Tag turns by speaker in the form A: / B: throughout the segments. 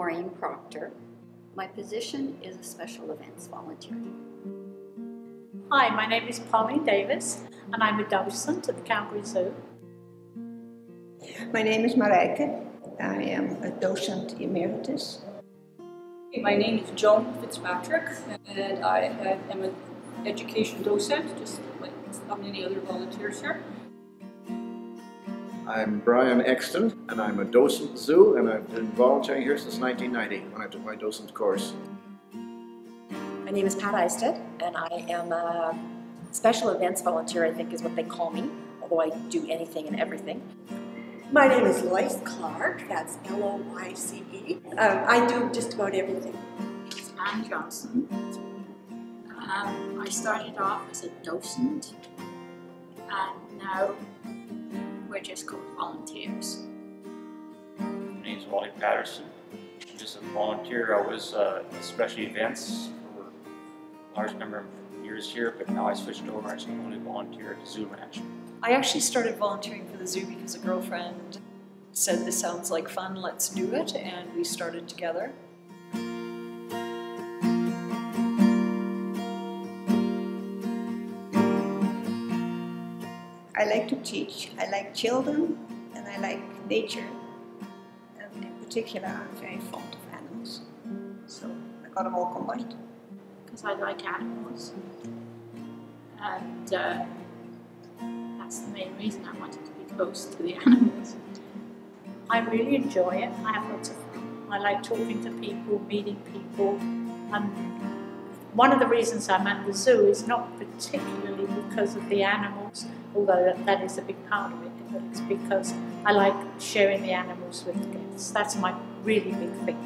A: Maureen Proctor. My position is a special events volunteer.
B: Hi, my name is Pauline Davis and I'm a docent at the Calgary Zoo.
C: My name is Marijke. I am a docent emeritus.
D: My name is Joan Fitzpatrick and I am an education docent, just like many other volunteers here.
E: I'm Brian Exton and I'm a docent at the zoo, and I've been volunteering here since 1990 when I took my docent course.
F: My name is Pat Eisted and I am a special events volunteer, I think is what they call me, although I do anything and everything.
G: My name is Loyce Clark, that's L-O-Y-C-E. I do just about everything.
H: It's Anne Johnson. I started off as a docent and now we're just called volunteers.
I: My name is Wally Patterson. I'm just a volunteer. I was special events for a large number of years here, but now I switched over and I'm only volunteer at the Zoo Ranch.
J: I actually started volunteering for the zoo because a girlfriend said, "This sounds like fun, let's do it," and we started together.
C: I like to teach. I like children and I like nature. And in particular, I'm very fond of animals. So I got them all combined.
H: Because I like animals. And that's the main reason I wanted to be close to the animals.
B: I really enjoy it. I have lots of fun. I like talking to people, meeting people. And one of the reasons I'm at the zoo is not particularly because of the animals, although that is a big part of it, but it's because I like sharing the animals with the guests. That's my really big thing.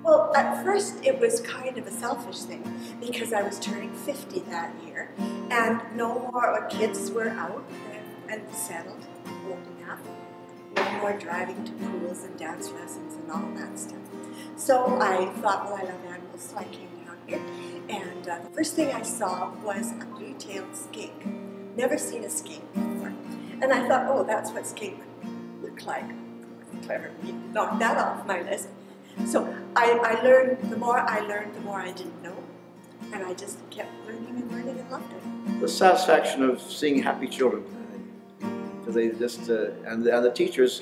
G: Well, at first it was kind of a selfish thing because I was turning 50 that year and no more kids were out and settled, old enough. No more driving to pools and dance lessons and all that stuff. So I thought, well, I love animals, so I came down here. And the first thing I saw was a blue-tailed skink. Never seen a skink before. And I thought, oh, that's what skink look like. Clever, me, knocked that off my list. So I learned, the more I learned, the more I didn't know. And I just kept learning and learning and loved it.
E: The satisfaction of seeing happy children, I think, because they just, and the teachers,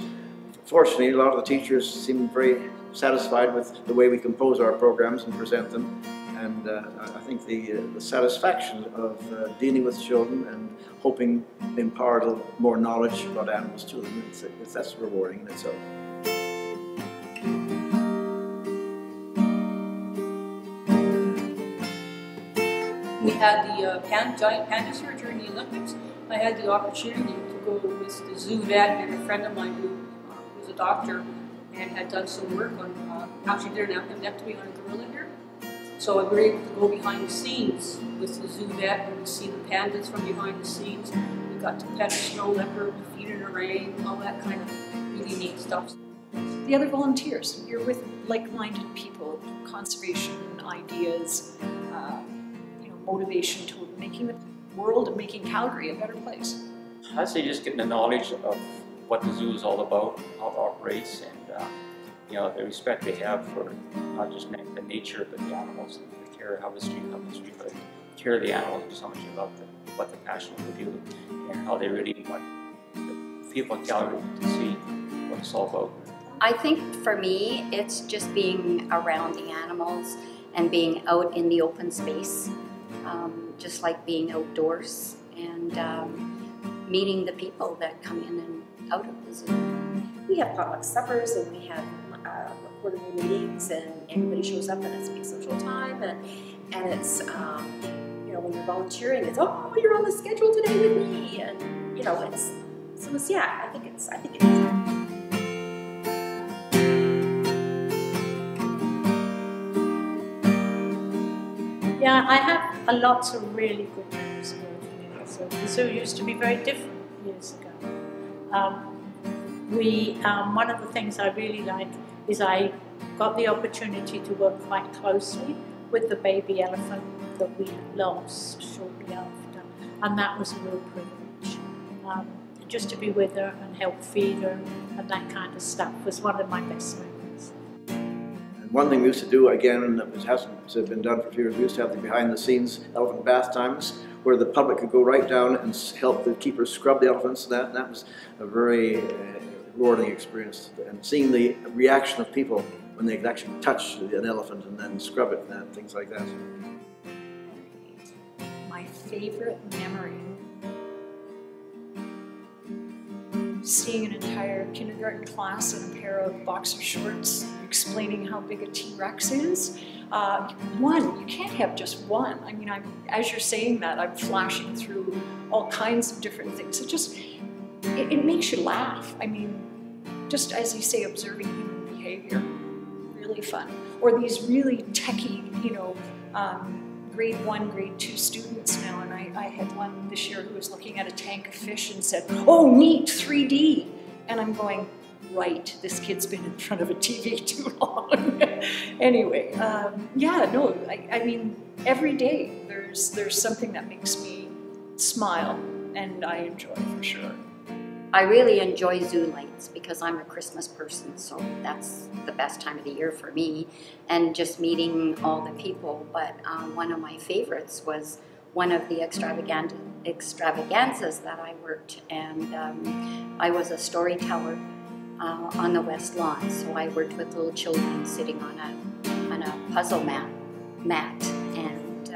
E: fortunately, a lot of the teachers seem very satisfied with the way we compose our programs and present them. And I think the satisfaction of dealing with children and hoping to impart a little more knowledge about animals to them, that's rewarding in itself.
D: We had the giant pandas here during the Olympics. I had the opportunity to go with the zoo vet and a friend of mine who was a doctor and had done some work on, actually did an appendectomy on a gorilla here. So we were able to go behind the scenes with the zoo vet and see the pandas from behind the scenes. We got to pet a snow leopard, feed in the rain, all that kind of really neat stuff.
J: The other volunteers, you're with like-minded people, conservation ideas, motivation to making the world and making Calgary a better place.
I: I'd say just getting the knowledge of what the zoo is all about, how it operates, and the respect they have for not just the nature, but the animals, and the care, how the street, but the care of the animals is so much about what the passion they do and how they really want the people of Calgary to see what it's all about.
A: I think for me, it's just being around the animals and being out in the open space, just like being outdoors and meeting the people that come in and out of the zoo.
F: We have potluck suppers and we have quarterly meetings and everybody shows up and it's big social time and it's, when you're volunteering, it's, oh, you're on the schedule today with me, and it's, yeah, I think it is.
B: Yeah, I have a lot of really good memories of working in the zoo. The zoo used to be very different years ago. One of the things I really like is I got the opportunity to work quite closely with the baby elephant that we lost shortly after, and that was a real privilege. Just to be with her and help feed her and that kind of stuff was one of my best memories.
E: one thing we used to do, again, that hasn't been done for a few years, we used to have the behind-the-scenes elephant bath times, where the public could go right down and help the keepers scrub the elephants. That was a very rewarding experience, and seeing the reaction of people when they could actually touch an elephant and then scrub it and things like that.
J: My favorite memory: seeing an entire kindergarten class in a pair of boxer shorts explaining how big a T-Rex is. One, you can't have just one. I mean, as you're saying that, I'm flashing through all kinds of different things. It makes you laugh. I mean, just as you say, observing human behavior, really fun. Or these really techie, you know, grade 1, grade 2 students now, and I had one this year who was looking at a tank of fish and said, "Oh, neat, 3D." And I'm going, right, this kid's been in front of a TV too long. Anyway, yeah, no, I mean, every day there's something that makes me smile, and I enjoy for sure.
A: I really enjoy zoo lights because I'm a Christmas person, so that's the best time of the year for me, and just meeting all the people. But one of my favorites was one of the extravaganzas that I worked, and I was a storyteller on the West Lawn. So I worked with little children sitting on a puzzle mat and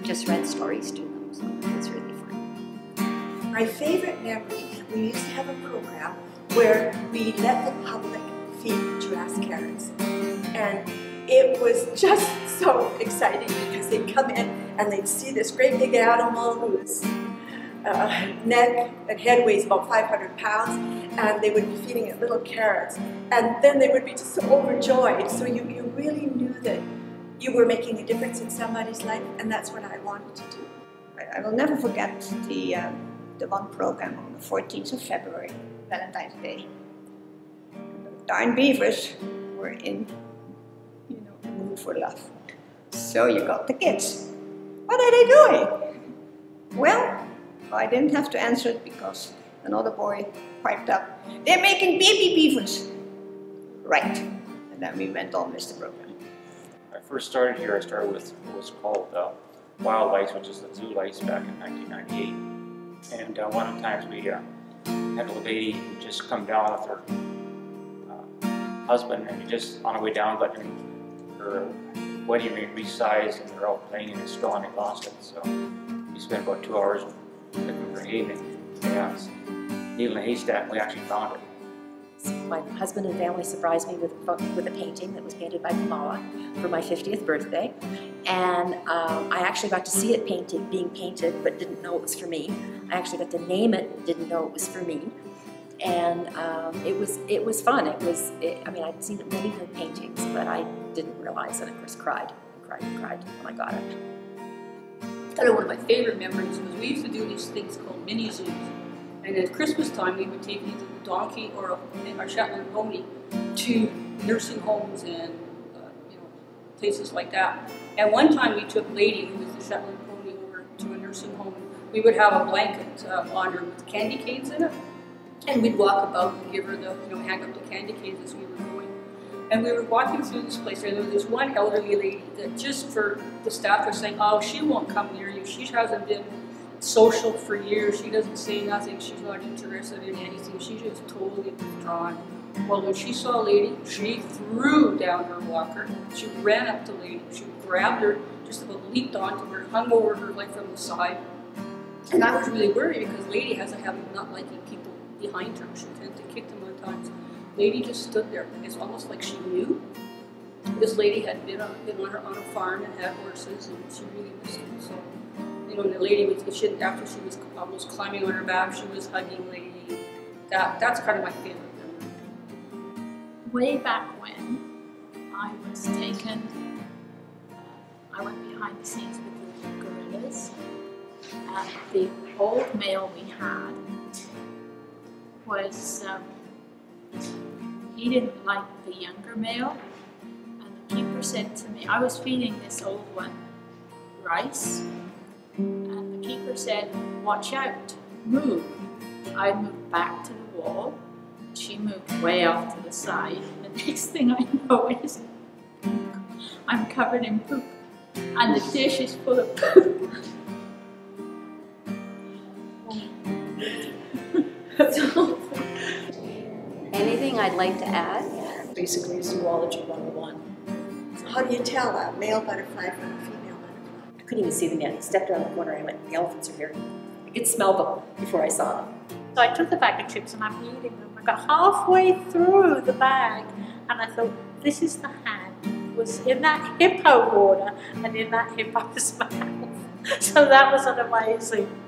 A: just read stories to them. So it was really fun.
G: My favorite memory, we used to have a program where we let the public feed giraffes carrots. And it was just so exciting because they'd come in and they'd see this great big animal whose neck and head weighs about 500 pounds, and they would be feeding it little carrots. And then they would be just so overjoyed. So you really knew that you were making a difference in somebody's life, and that's what I wanted to do.
C: I will never forget the one program on the 14th of February, Valentine's Day. The darn beavers were in, you know, the mood for love. So you got the kids. What are they doing? Well, I didn't have to answer it because another boy piped up, "They're making baby beavers." Right. And then we went on with the program.
I: When I first started here, I started with what was called Wild Lights, which is the zoo lights, back in 1998. And one of the times we had a lady who just come down with her husband, and just on her way down got her wedding ring resized, and they're all playing in a straw, and they lost it. So we spent about 2 hours looking for Hayden. Yeah, needle in a haystack, we actually found it.
F: My husband and family surprised me with a painting that was painted by Kamala for my 50th birthday. And I actually got to see it being painted, but didn't know it was for me. I actually got to name it, didn't know it was for me. And it was fun. I mean, I'd seen many of the paintings, but I didn't realize, and of course cried when I got it.
D: One of my favorite memories was we used to do these things called mini zoos. And at Christmas time, we would take either the donkey or our Shetland pony to nursing homes and you know, places like that. And one time we took Lady, who was the Shetland pony, over to a nursing home. We would have a blanket on her with candy canes in it, and we'd walk about and give her the, you know, hang up the candy canes as we were going. And we were walking through this place, and there was this one elderly lady that just for the staff were saying, "Oh, she won't come near you. She hasn't been social for years. She doesn't say nothing. She's not interested in anything. She's just totally withdrawn." Well, when she saw a lady, she threw down her walker. She ran up to the lady. She grabbed her, just about leaped onto her, hung over her like from the side. And I was really worried because Lady has a habit of not liking people behind her. She tends to kick them at times. Lady just stood there. It's almost like she knew. This lady had been on a farm and had horses, and she really missed them. So, you know, the lady was, after she was almost climbing on her back, she was hugging Lady. That's kind of my favorite memory.
H: Way back when I was taken, I went behind the scenes with the gorillas, and the old male we had was, he didn't like the younger male, and the keeper said to me, I was feeding this old one rice, and the keeper said, "Watch out, move." I moved back to the wall, she moved way off to the side, and the next thing I know is I'm covered in poop, and the dish is full of poop. So,
A: Anything I'd like to add?
J: Basically, zoology 101.
G: So how do you tell a male butterfly from a female butterfly?
F: I couldn't even see them yet. I stepped around the corner and I went, the elephants are here. I could smell them before I saw them.
B: So I took the bag of chips and I'm eating them. I got halfway through the bag and I thought, this is the hand. It was in that hippo water and in that hippo's mouth. So that was an amazing.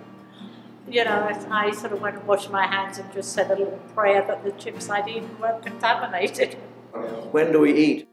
B: You know, I sort of went and washed my hands and just said a little prayer that the chips I'd eaten weren't contaminated.
E: When do we eat?